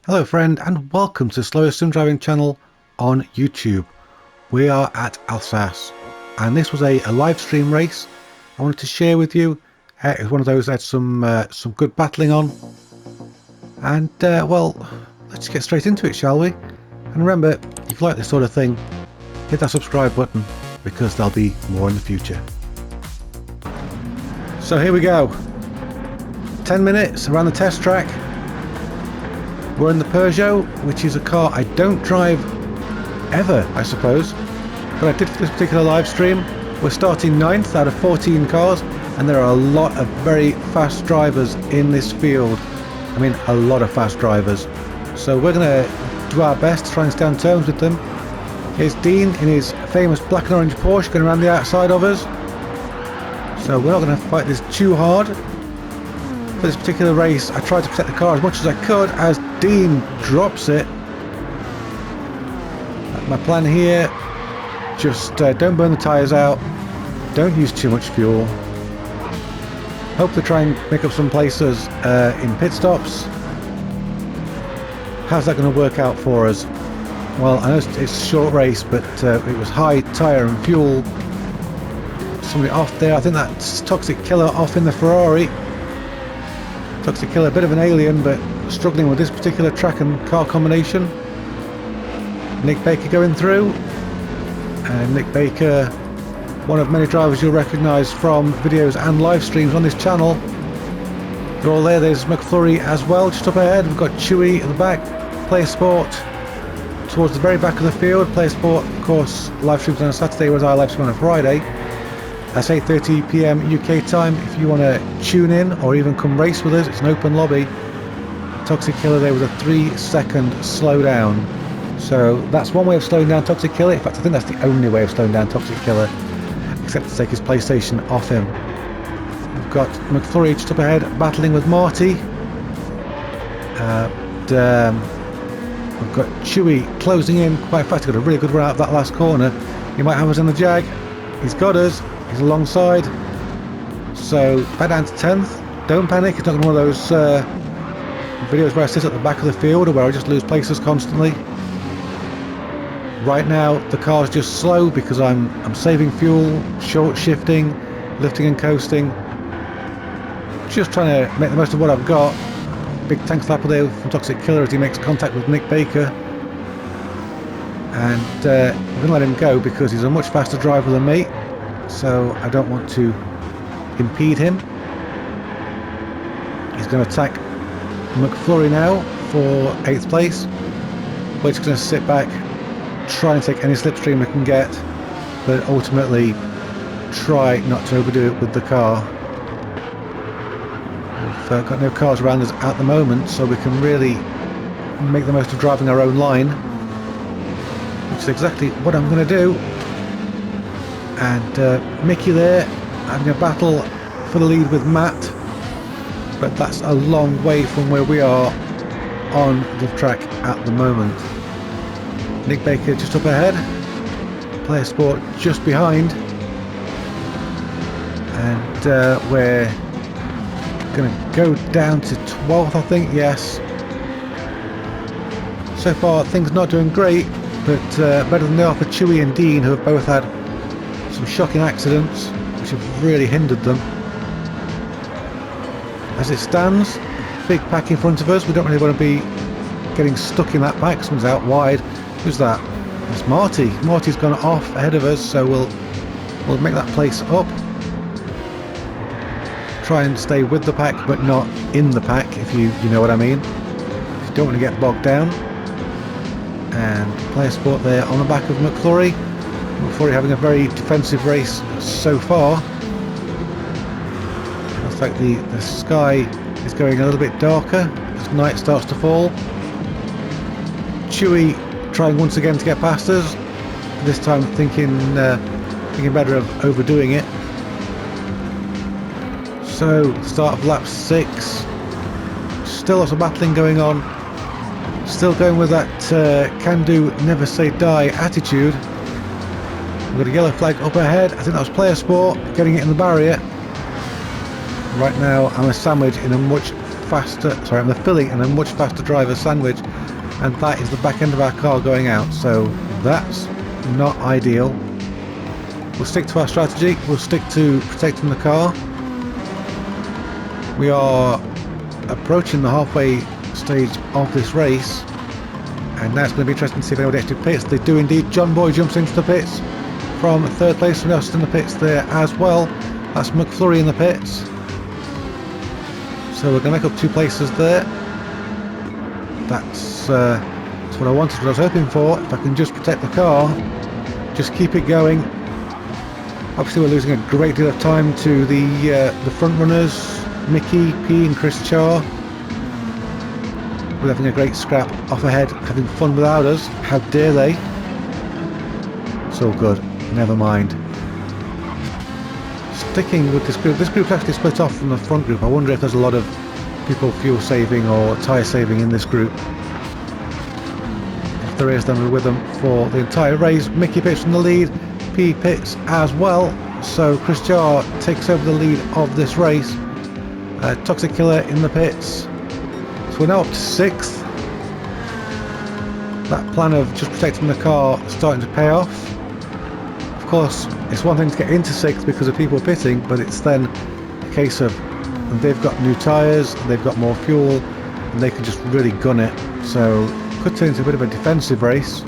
Hello friend, and welcome to Slowest Sim Driving channel on YouTube. We are at Alsace and this was a live stream race I wanted to share with you. It was one of those that had some good battling on, and well, let's get straight into it, shall we? And remember, if you like this sort of thing, hit that subscribe button because there'll be more in the future. So here we go, 10 minutes around the test track. We're in the Peugeot, which is a car I don't drive ever, I suppose, but I did for this particular live stream. We're starting 9th out of 14 cars, and there are a lot of very fast drivers in this field. I mean, a lot of fast drivers. So we're going to do our best to try and stay on terms with them. Here's Dean in his famous black and orange Porsche going around the outside of us. So we're not going to fight this too hard. For this particular race, I tried to protect the car as much as I could as Dean drops it. My plan here, just don't burn the tyres out, don't use too much fuel. Hope to try and make up some places in pit stops. How's that going to work out for us? Well, I know it's a short race, but it was high tyre and fuel. Somebody off there, I think that's Toxic Killer off in the Ferrari. Toxic Killer, a bit of an alien, but struggling with this particular track and car combination. Nick Baker going through, and Nick Baker, one of many drivers you'll recognise from videos and live streams on this channel. They're all there. There's McFlurry as well, just up ahead. We've got Chewy at the back, Player Sport towards the very back of the field. Player Sport, of course, live streams on a Saturday, whereas I live stream on a Friday. That's 8:30 PM UK time. If you want to tune in or even come race with us, it's an open lobby. Toxic Killer there with a 3-second slowdown. So that's one way of slowing down Toxic Killer. In fact, I think that's the only way of slowing down Toxic Killer, except to take his PlayStation off him. We've got McFlurry just up ahead battling with Marty. We've got Chewy closing in quite fast. Got a really good run out of that last corner. He might have us in the Jag. He's got us. He's alongside. So back down to 10th. Don't panic. It's not one of those videos where I sit at the back of the field or where I just lose places constantly. Right now the car's just slow because I'm saving fuel, short shifting, lifting and coasting. Just trying to make the most of what I've got. Big tank slapper there from Toxic Killer as he makes contact with Nick Baker. And we're going to let him go because he's a much faster driver than me, so I don't want to impede him. He's going to attack McFlurry now for 8th place. We're just going to sit back, try and take any slipstream we can get, but ultimately try not to overdo it with the car. We've got no cars around us at the moment, so we can really make the most of driving our own line, which is exactly what I'm going to do. And Mickey there having a battle for the lead with Matt, but that's a long way from where we are on the track at the moment. Nick Baker just up ahead, Player Sport just behind, and we're going to go down to 12th, I think. Yes, so far things not doing great, but better than they are for Chewy and Dean, who have both had some shocking accidents which have really hindered them. As it stands, big pack in front of us. We don't really want to be getting stuck in that pack. Someone's out wide. Who's that? It's Marty. Marty's gone off ahead of us, so we'll make that place up. Try and stay with the pack but not in the pack, if you know what I mean. You don't want to get bogged down. And Player Sport there on the back of McFlurry. McFlurry having a very defensive race so far. Looks like the sky is going a little bit darker as night starts to fall. Chewy trying once again to get past us, this time thinking better of overdoing it. So start of lap 6, still lots of battling going on, still going with that can do never say die attitude. We've got a yellow flag up ahead. I think that was Player Sport getting it in the barrier. Right now I'm a sandwich in a much faster, sorry, I'm filling in a much faster driver's sandwich, and that is the back end of our car going out, so that's not ideal. We'll stick to our strategy, we'll stick to protecting the car. We are approaching the halfway stage of this race, and now it's going to be interesting to see if anybody actually pits. They do indeed. John Boy jumps into the pits from third place, and us in the pits there as well. That's McFlurry in the pits. So we're going to make up 2 places there. That's what I wanted, what I was hoping for. If I can just protect the car, just keep it going. Obviously we're losing a great deal of time to the front runners, Mickey, P and Chris Char. We're having a great scrap off ahead, having fun without us. How dare they? It's all good, never mind. Sticking with this group's actually split off from the front group. I wonder if there's a lot of people fuel saving or tyre saving in this group. If there is, then we're with them for the entire race. Mickey pits from the lead, P pits as well, so Chris Jar takes over the lead of this race. Toxic Killer in the pits, so we're now up to 6th. That plan of just protecting the car is starting to pay off. Of course, it's one thing to get into 6th because of people pitting, but it's then a case of they've got new tyres, they've got more fuel, and they can just really gun it. So could turn into a bit of a defensive race.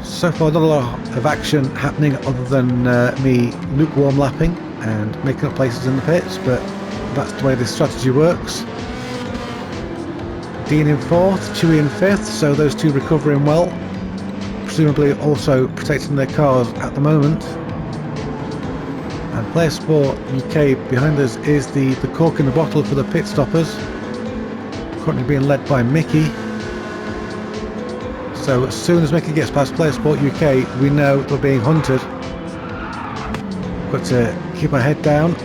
So far, not a lot of action happening other than me lukewarm lapping and making up places in the pits, but that's the way this strategy works. Dean in 4th, Chewy in 5th, so those two recovering well. Presumably also protecting their cars at the moment. And Player Sport UK behind us is the cork in the bottle for the pit stoppers. Currently being led by Mickey. So as soon as Mickey gets past Player Sport UK, we know they're being hunted. Got to keep my head down,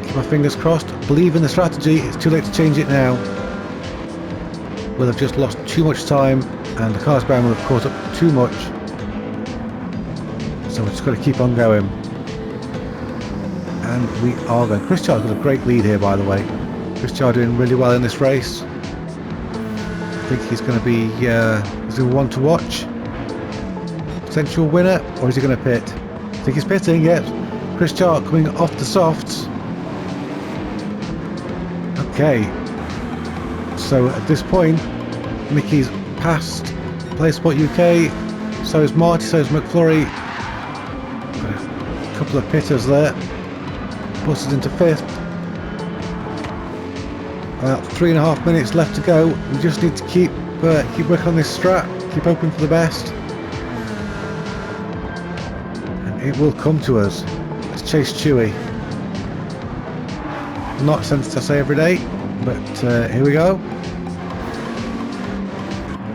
keep my fingers crossed, believe in the strategy. It's too late to change it now. We'll have just lost too much time, and the cars behind will have caught up too much. So we've just got to keep on going. And we are going. Chris Chard's got a great lead here, by the way. Chris Chard doing really well in this race. I think he's going to be he's going to want to watch. Potential winner, or is he going to pit? I think he's pitting, yes. Chris Chart coming off the softs. Okay. So at this point, Mickey's past Player Sport UK. So is Marty, so is McFlurry. A couple of pitters there. Buses into 5th. About 3.5 minutes left to go. We just need to keep working on this strat, keep hoping for the best, and it will come to us. Let's chase Chewy. Not something to say every day, but here we go.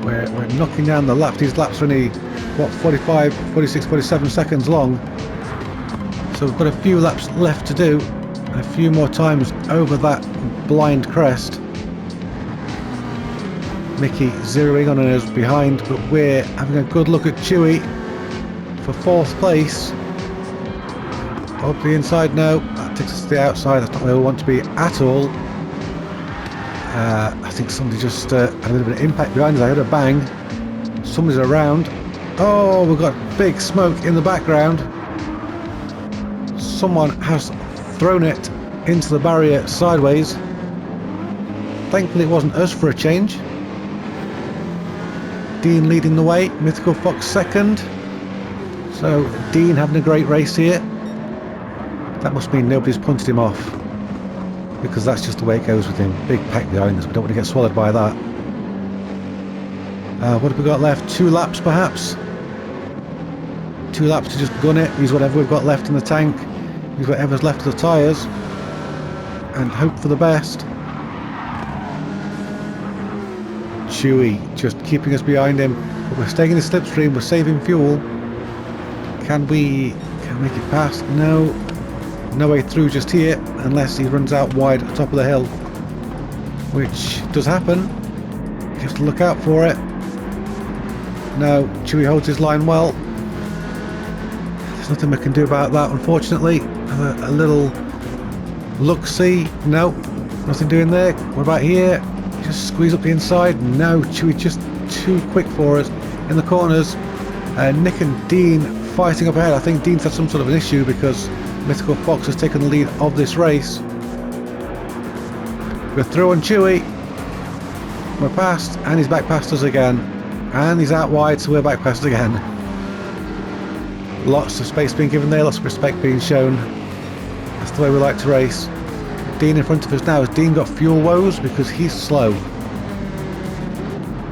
We're knocking down the laps. These laps are only, what, 45, 46, 47 seconds long. So we've got a few laps left to do. A few more times over that blind crest. Mickey zeroing on us behind, but we're having a good look at Chewy for 4th place. Up the inside, no, that takes us to the outside. That's not where we want to be at all. I think somebody just had a bit of an impact behind us. I heard a bang. Somebody's around. Oh, we've got big smoke in the background. Someone has thrown it into the barrier sideways. Thankfully it wasn't us for a change. Dean leading the way, Mythical Fox 2nd. So Dean having a great race here. That must mean nobody's punted him off, because that's just the way it goes with him. Big pack behind us, we don't want to get swallowed by that. What have we got left? 2 laps perhaps? 2 laps to just gun it, use whatever we've got left in the tank, use whatever's left of the tyres, and hope for the best. Chewy just keeping us behind him, but we're staying in the slipstream, we're saving fuel. Can we make it past? No. No way through just here, unless he runs out wide at the top of the hill, which does happen. You have to look out for it. No, Chewy holds his line well. There's nothing we can do about that, unfortunately. A little look-see. No, Nothing doing there. What about here? Just squeeze up the inside. No, Chewy just too quick for us in the corners. Nick and Dean fighting up ahead. I think Dean's had some sort of an issue because Mythical Fox has taken the lead of this race. We're through on Chewy. We're past, and he's back past us again. And he's out wide, so we're back past again. Lots of space being given there, lots of respect being shown. That's the way we like to race. Dean in front of us now. Has Dean got fuel woes? Because he's slow.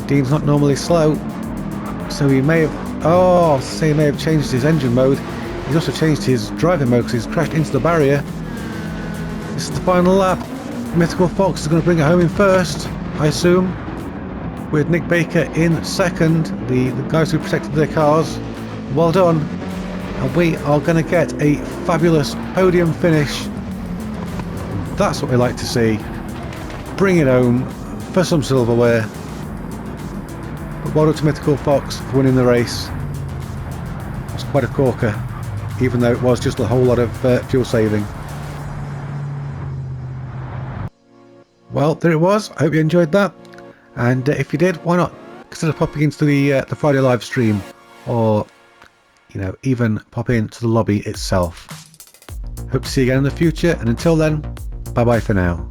Dean's not normally slow. So he may have... Oh, say he may have changed his engine mode. He's also changed his driving mode because he's crashed into the barrier. This is the final lap. Mythical Fox is going to bring it home in first, I assume. With Nick Baker in second. The guys who protected their cars. Well done. And we are going to get a fabulous podium finish. That's what we like to see. Bring it home for some silverware. But well done to Mythical Fox for winning the race. It was quite a corker, even though it was just a whole lot of fuel saving. Well, there it was. I hope you enjoyed that. And if you did, why not consider popping into the Friday live stream, or even pop into the lobby itself. Hope to see you again in the future, and until then, bye bye for now.